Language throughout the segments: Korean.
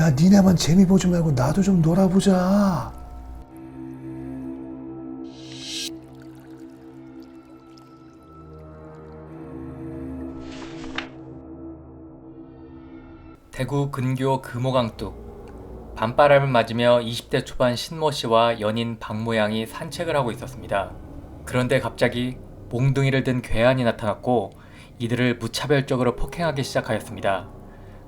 야, 니네만 재미 보지 말고 나도 좀 놀아보자. 대구 근교 금호강둑. 밤바람을 맞으며 20대 초반 신모 씨와 연인 박모 양이 산책을 하고 있었습니다. 그런데 갑자기 몽둥이를 든 괴한이 나타났고 이들을 무차별적으로 폭행하기 시작하였습니다.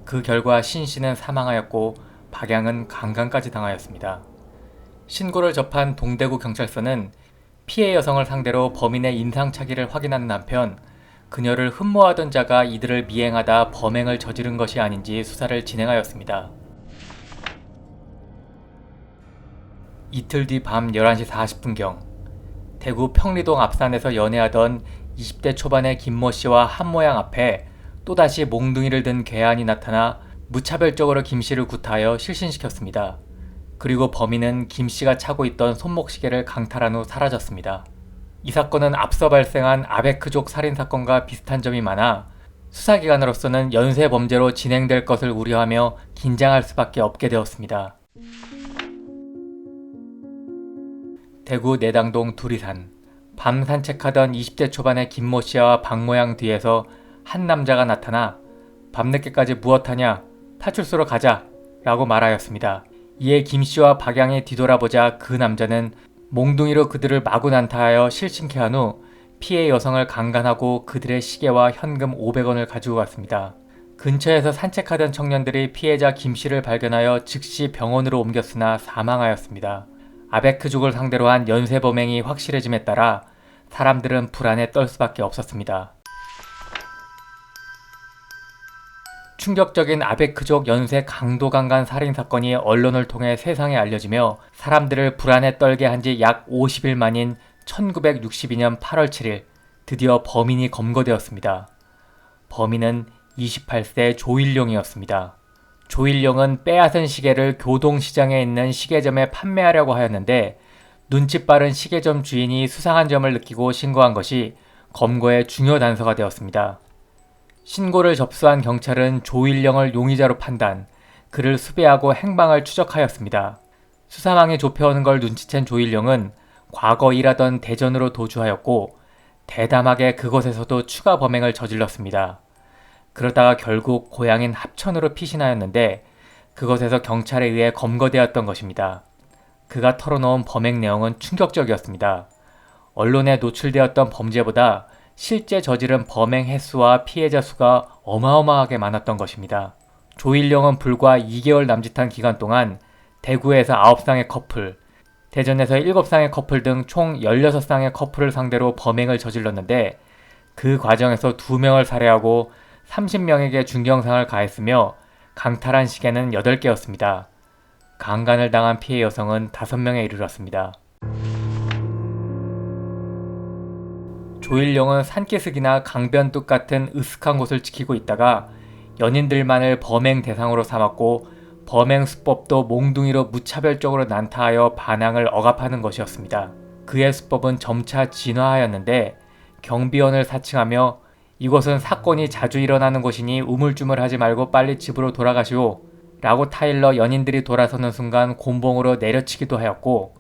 그 결과 신 씨는 사망하였고 박 양은 강간까지 당하였습니다. 신고를 접한 동대구 경찰서는 피해 여성을 상대로 범인의 인상착의를 확인하는 한편 그녀를 흠모하던 자가 이들을 미행하다 범행을 저지른 것이 아닌지 수사를 진행하였습니다. 이틀 뒤 밤 11시 40분경 대구 평리동 앞산에서 연애하던 20대 초반의 김모 씨와 한모 양 앞에 또다시 몽둥이를 든 괴한이 나타나 무차별적으로 김 씨를 구타하여 실신시켰습니다. 그리고 범인은 김 씨가 차고 있던 손목시계를 강탈한 후 사라졌습니다. 이 사건은 앞서 발생한 아베크족 살인사건과 비슷한 점이 많아 수사기관으로서는 연쇄범죄로 진행될 것을 우려하며 긴장할 수밖에 없게 되었습니다. 대구 내당동 두리산. 밤 산책하던 20대 초반의 김모 씨와 박모 양 뒤에서 한 남자가 나타나 밤늦게까지 무엇하냐, 파출소로 가자 라고 말하였습니다. 이에 김 씨와 박 양이 뒤돌아보자 그 남자는 몽둥이로 그들을 마구 난타하여 실신케 한 후 피해 여성을 강간하고 그들의 시계와 현금 500원을 가지고 갔습니다. 근처에서 산책하던 청년들이 피해자 김 씨를 발견하여 즉시 병원으로 옮겼으나 사망하였습니다. 아베크족을 상대로 한 연쇄범행이 확실해짐에 따라 사람들은 불안에 떨 수밖에 없었습니다. 충격적인 아베크족 연쇄 강도강간 살인사건이 언론을 통해 세상에 알려지며 사람들을 불안에 떨게 한 지 약 50일 만인 1962년 8월 7일 드디어 범인이 검거되었습니다. 범인은 28세 조일룡이었습니다. 조일룡은 빼앗은 시계를 교동시장에 있는 시계점에 판매하려고 하였는데 눈치 빠른 시계점 주인이 수상한 점을 느끼고 신고한 것이 검거의 중요 단서가 되었습니다. 신고를 접수한 경찰은 조일령을 용의자로 판단, 그를 수배하고 행방을 추적하였습니다. 수사망이 좁혀오는 걸 눈치챈 조일령은 과거 일하던 대전으로 도주하였고 대담하게 그곳에서도 추가 범행을 저질렀습니다. 그러다가 결국 고향인 합천으로 피신하였는데 그것에서 경찰에 의해 검거되었던 것입니다. 그가 털어놓은 범행 내용은 충격적이었습니다. 언론에 노출되었던 범죄보다 실제 저지른 범행 횟수와 피해자 수가 어마어마하게 많았던 것입니다. 조일령은 불과 2개월 남짓한 기간 동안 대구에서 9쌍의 커플, 대전에서 7쌍의 커플 등 총 16쌍의 커플을 상대로 범행을 저질렀는데 그 과정에서 2명을 살해하고 30명에게 중경상을 가했으며 강탈한 시계는 8개였습니다. 강간을 당한 피해 여성은 5명에 이르렀습니다. 조일령은 산기슭이나 강변둑 같은 으슥한 곳을 지키고 있다가 연인들만을 범행 대상으로 삼았고 범행 수법도 몽둥이로 무차별적으로 난타하여 반항을 억압하는 것이었습니다. 그의 수법은 점차 진화하였는데 경비원을 사칭하며 이곳은 사건이 자주 일어나는 곳이니 우물쭈물하지 말고 빨리 집으로 돌아가시오 라고 타일러 연인들이 돌아서는 순간 곤봉으로 내려치기도 하였고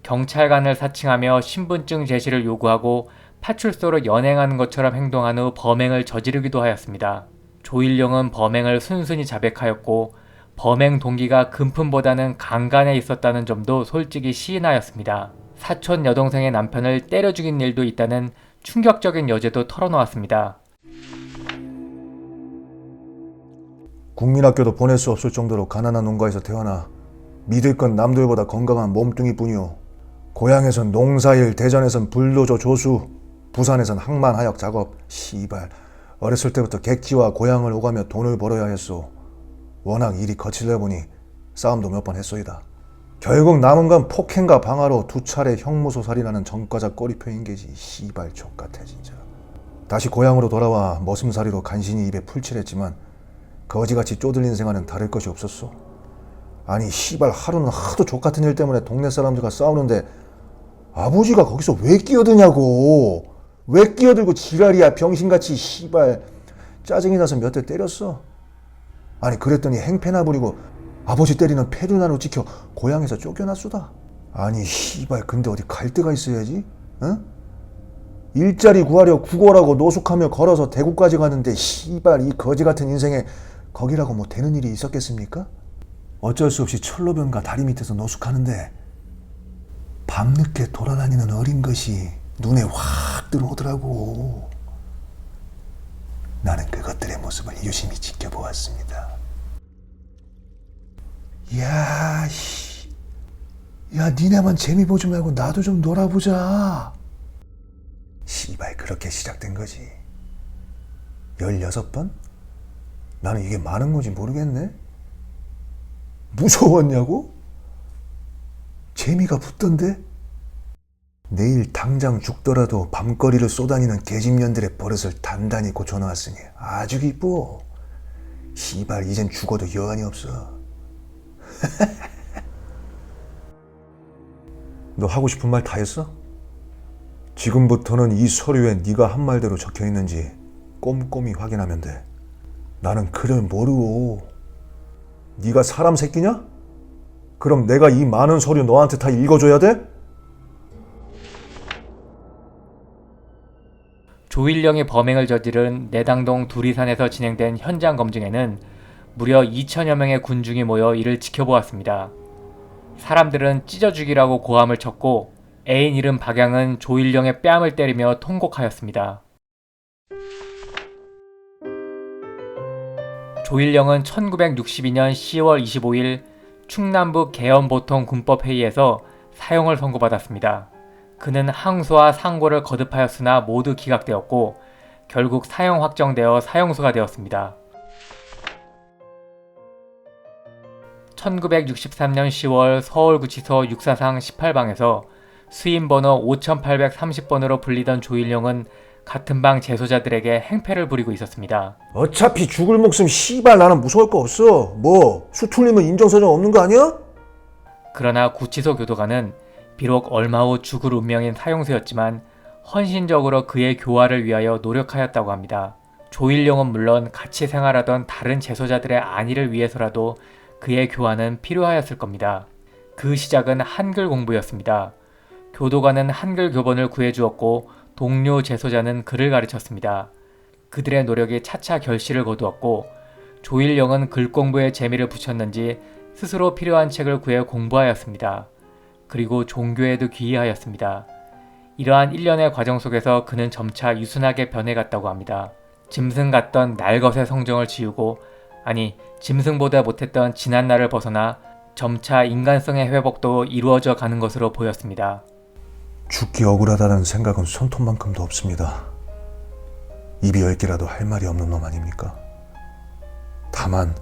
경찰관을 사칭하며 신분증 제시를 요구하고 파출소로 연행하는 것처럼 행동한 후 범행을 저지르기도 하였습니다. 조일령은 범행을 순순히 자백하였고 범행 동기가 금품보다는 강간에 있었다는 점도 솔직히 시인하였습니다. 사촌 여동생의 남편을 때려 죽인 일도 있다는 충격적인 여죄도 털어놓았습니다. 국민학교도 보낼 수 없을 정도로 가난한 농가에서 태어나 믿을 건 남들보다 건강한 몸뚱이뿐이오. 고향에선 농사일, 대전에선 불도저 조수, 부산에선 항만 하역 작업. 씨발, 어렸을 때부터 객지와 고향을 오가며 돈을 벌어야 했소. 워낙 일이 거칠다 보니 싸움도 몇 번 했소이다. 결국 남은 건 폭행과 방화로 2차례 형무소 살인하는 전과자 꼬리표인 게지. 씨발 족같아 진짜. 다시 고향으로 돌아와 머슴살이로 간신히 입에 풀칠했지만 거지같이 쪼들린 생활은 다를 것이 없었소. 아니 씨발 하루는 하도 족같은 일 때문에 동네 사람들과 싸우는데 아버지가 거기서 왜 끼어드냐고. 왜 끼어들고 지랄이야 병신같이. 씨발 짜증이 나서 몇 대 때렸어. 아니 그랬더니 행패나 부리고 아버지 때리는 페류난로 찍혀 고향에서 쫓겨났수다. 아니 씨발 근데 어디 갈 데가 있어야지? 응? 일자리 구하려 구걸하고 노숙하며 걸어서 대구까지 가는데 씨발 이 거지 같은 인생에 거기라고 뭐 되는 일이 있었겠습니까? 어쩔 수 없이 철로변과 다리 밑에서 노숙하는데 밤늦게 돌아다니는 어린 것이 눈에 확 들어오더라고. 나는 그것들의 모습을 유심히 지켜보았습니다. 야, 씨. 야, 니네만 재미 보지 말고 나도 좀 놀아보자. 씨발, 그렇게 시작된 거지. 16번? 나는 이게 많은 건지 모르겠네. 무서웠냐고? 재미가 붙던데? 내일 당장 죽더라도 밤거리를 쏘다니는 계집년들의 버릇을 단단히 고쳐놓았으니 아주 기뻐. 씨발, 이젠 죽어도 여한이 없어. 너 하고 싶은 말 다 했어? 지금부터는 이 서류에 네가 한 말대로 적혀 있는지 꼼꼼히 확인하면 돼. 나는 그를 모르고. 네가 사람 새끼냐? 그럼 내가 이 많은 서류 너한테 다 읽어줘야 돼? 조일령이 범행을 저지른 내당동 두리산에서 진행된 현장 검증에는 무려 2천여 명의 군중이 모여 이를 지켜보았습니다. 사람들은 찢어 죽이라고 고함을 쳤고 애인 이름 박양은 조일령의 뺨을 때리며 통곡하였습니다. 조일령은 1962년 10월 25일 충남북 계엄보통군법회의에서 사형을 선고받았습니다. 그는 항소와 상고를 거듭하였으나 모두 기각되었고 결국 사형 확정되어 사형수가 되었습니다. 1963년 10월 서울구치소 육사상 18방에서 수임번호 5830번으로 불리던 조일령은 같은 방 재소자들에게 행패를 부리고 있었습니다. 어차피 죽을 목숨 씨발 나는 무서울 거 없어. 뭐 수틀리면 인정사정 없는 거 아니야? 그러나 구치소 교도관은 비록 얼마 후 죽을 운명인 사형수였지만 헌신적으로 그의 교화를 위하여 노력하였다고 합니다. 조일령은 물론 같이 생활하던 다른 재소자들의 안위를 위해서라도 그의 교화는 필요하였을 겁니다. 그 시작은 한글 공부였습니다. 교도관은 한글 교본을 구해주었고 동료 재소자는 글을 가르쳤습니다. 그들의 노력이 차차 결실을 거두었고 조일령은 글 공부에 재미를 붙였는지 스스로 필요한 책을 구해 공부하였습니다. 그리고 종교에도 귀의하였습니다. 이러한 일련의 과정 속에서 그는 점차 유순하게 변해갔다고 합니다. 짐승 같던 날것의 성정을 지우고 짐승보다 못했던 지난 날을 벗어나 점차 인간성의 회복도 이루어져 가는 것으로 보였습니다. 죽기 억울하다는 생각은 손톱만큼도 없습니다. 입이 10개라도 할 말이 없는 놈 아닙니까? 다만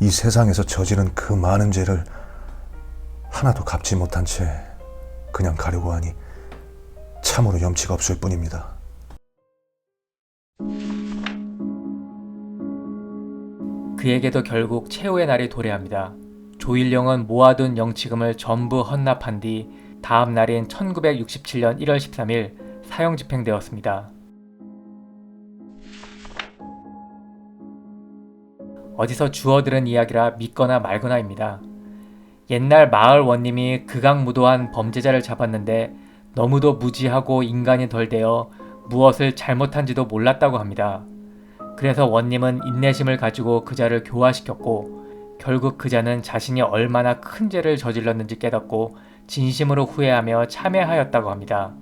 이 세상에서 저지른 그 많은 죄를 하나도 갚지 못한 채 그냥 가려고 하니 참으로 염치가 없을 뿐입니다. 그에게도 결국 최후의 날이 도래합니다. 조일령은 모아둔 영치금을 전부 헌납한 뒤 다음 날인 1967년 1월 13일 사형 집행되었습니다. 어디서 주워들은 이야기라 믿거나 말거나입니다. 옛날 마을 원님이 극악무도한 범죄자를 잡았는데 너무도 무지하고 인간이 덜 되어 무엇을 잘못한지도 몰랐다고 합니다. 그래서 원님은 인내심을 가지고 그자를 교화시켰고 결국 그자는 자신이 얼마나 큰 죄를 저질렀는지 깨닫고 진심으로 후회하며 참회하였다고 합니다.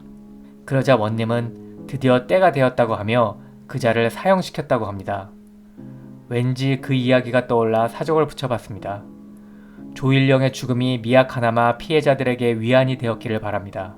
그러자 원님은 드디어 때가 되었다고 하며 그자를 사형시켰다고 합니다. 왠지 그 이야기가 떠올라 사족을 붙여봤습니다. 조일령의 죽음이 미약하나마 피해자들에게 위안이 되었기를 바랍니다.